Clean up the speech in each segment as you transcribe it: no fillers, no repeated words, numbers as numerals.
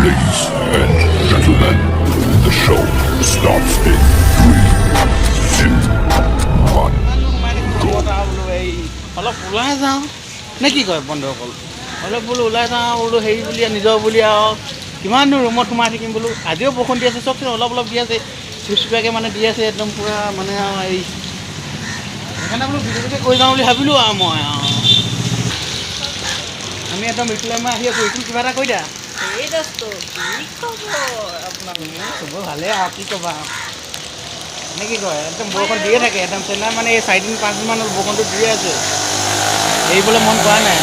Ladies and gentlemen, the show starts in 3, 2, 1. অলপ ওলাই যাওঁ নে কি কয় বন্ধুসকল অলপ বোলো ওলাই যাওঁ বোলো হেৰি বুলি নিজৰ বুলি আৰু কিমাননো ৰুমত সোমাই থাকিম বোলো আজিও বৰষুণ দি আছে চবচোন অলপ অলপ দি আছে চিপচিপাকৈ মানে দি আছে একদম পূৰা মানে আৰু হেৰি সেইকাৰণে বোলো ভিডিঅ'টোকে কৰি যাওঁ বুলি ভাবিলোঁ আৰু মই আমি একদম ইফালে মই আহি আছোঁ এইটো কিবা এটা কৈ দিয়া এই দোস্ত কি খবৰ আপোনাৰ চবৰ ভালেই আৰু কি ক'বা নে কি কয় একদম বৰষুণ দিয়ে থাকে একদম চেন্নাই মানে এই 4-5 দিনমানৰ বৰষুণটো দিয়ে আছে এৰিবলৈ মন কৰা নাই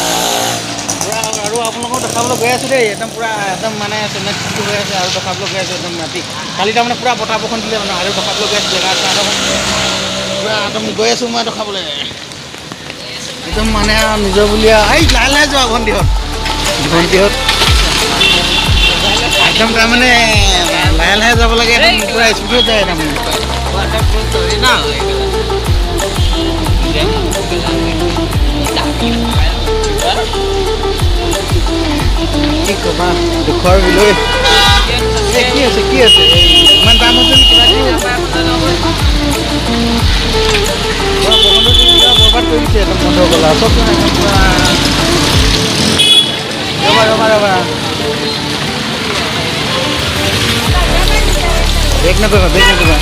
পূৰা আৰু আপোনালোকক দেখাবলৈ গৈ আছোঁ দেই একদম পূৰা একদম মানে চেন্নাইত কি হৈ আছে আৰু দেখাবলৈ গৈ আছোঁ একদম ৰাতি কালি তাৰমানে পূৰা বতাহ বৰষুণ দিলে মানে আৰু দেখাবলৈ গৈ আছোঁ জেগা পূৰা একদম গৈ আছোঁ মই দেখাবলৈ একদম মানে আৰু নিজৰ বুলি এই লাহে লাহে যোৱা ভণ্টিহঁত একদম তাৰমানে লাহে লাহে যাব লাগে একদম পূৰা স্পীডত যায় তাৰমানে কি ক'বা দুখৰ বিলৈ কি আছে ইমান দাম হৈছে কিবা বৰষুণটো কিবা বৰবাদ কৰি দিছে একদম বন্ধ গ'লা চবচোন একদম পূৰা ৰ'বা বেগ নকৰিবা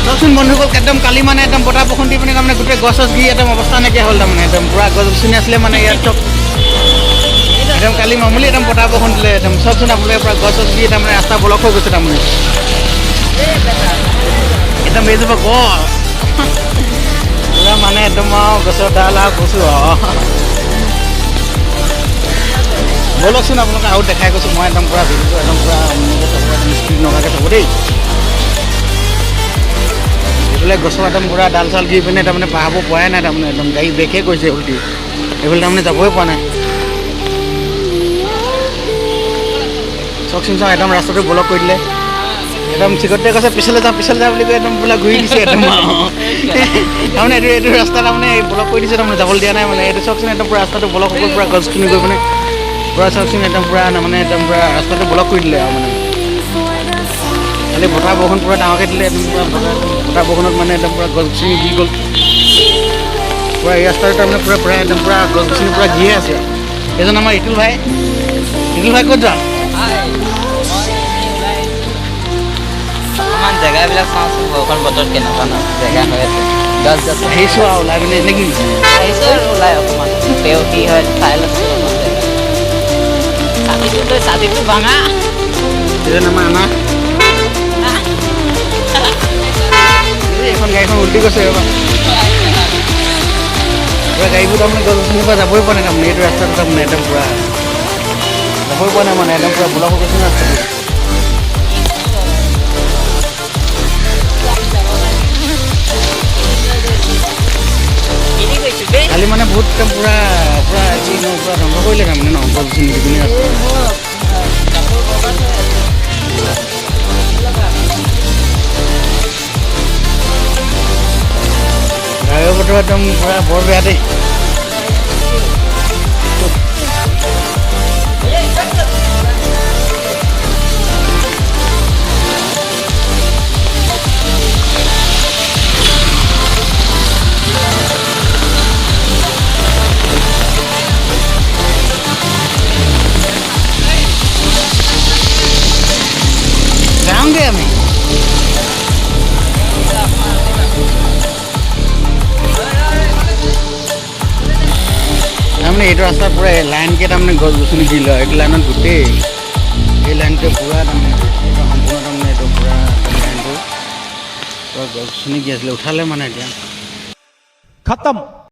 চবচোন বন্ধুসকল একদম কালি মানে একদম বতাহ বৰষুণ দি পিনে তাৰমানে গোটেই গছ গি একদম অৱস্থা নাইকিয়া হ'ল তাৰমানে একদম পূৰা গছ গছনি আছিলে মানে ইয়াত চব একদম কালি মামুলি একদম বতাহ বৰষুণ দিলে একদম চবচোন আপোনালোকে পূৰা গছ গি তাৰমানে ৰাস্তা ব্লক হৈ গৈছে তাৰমানে একদম এইজোপা গছ পূৰা মানে একদম আৰু গছৰ ডাল আৰু কৈছোঁ ব'লকচোন আপোনালোকে আৰু দেখাই কৈছোঁ মই একদম পূৰা ভিডিঅ'টো একদম পূৰা স্পীড নগাকৈ থ'ব দেই এইফালে গছৰ একদম পূৰা ডাল চাল দি পিনে তাৰমানে পাহাব পৰাই নাই তাৰমানে একদম গাড়ী ব্ৰেকে কৰিছে উল্টি এইফালে তাৰমানে যাবই পৰা নাই চকচোন চাওক একদম ৰাস্তাটো ব্লক কৰি দিলে একদম চিকটে কৈছে পিছলৈ যা বুলি কৈ একদম বোলা ঘূৰি দিছে একদম তাৰমানে এইটো ৰাস্তা তাৰমানে ব্লক কৰি দিছে তাৰমানে যাবলৈ দিয়া নাই মানে এইটো চকচোন একদম পূৰা ৰাস্তাটো ব্লক হৈ গ'ল পূৰা গছখিনি গৈ পিনে পূৰা চকচোন একদম পূৰা মানে একদম পূৰা ৰাস্তাটো ব্লক কৰি দিলে আৰু মানে খালি বতাহ বৰষুণ পূৰা ডাঙৰকৈ দিলে একদম পূৰা বতাহ বৰষুণত মানে একদম পূৰা গছ গছনি দি গ'ল পূৰা এই ৰাস্তাটো তাৰমানে পূৰা একদম পূৰা গছ গছনি পূৰা দিয়ে আছে এজন আমাৰ ইটুল ভাই ক'ত যাম অকণমান জেগাবিলাক চাওঁচোন বৰষুণ বতৰত কেনেকুৱা ন জেগা হৈ আছে গছ গছ আহিছোঁ আৰু ওলাই পিনে নেকি আহিছোঁ আৰু ওলাই অকণমান তেওঁ কি হয় চাই লৈছোঁ ছাতিটো ভাঙা এজন আমাৰ আনা এইখন গাড়ীখন উল্টি গৈছে ৰ'বা পূৰা গাড়ীবোৰ তাৰমানে গছ গছনিৰ পৰা যাবই পৰা নাই তাৰমানে এইটো ৰাস্তাটো তাৰমানে একদম পূৰা যাবই পৰা নাই মানে একদম পূৰা ব্লক হৈ গৈছে ন ৰাস্তাটো কালি মানে বহুত একদম পূৰা ধ্বংস কৰিলে তাৰমানে ন গছ গছনি দি পিনে ৰাস্তা গাড়ীৰ বতৰ একদম পূৰা বৰ বেয়া দেই যাওঁগৈ আমি তাৰমানে এইটো ৰাস্তা পূৰা লাইনকৈ তাৰমানে গছ গছনি দি লয় এইটো লাইনত গোটেই এই লাইনটোৱে পূৰা তাৰমানে এইটো সম্পূৰ্ণ তাৰমানে এইটো পূৰা লাইনটো পূৰা গছ গছনি দি আছিলে উঠালে মানে এতিয়া खत्म।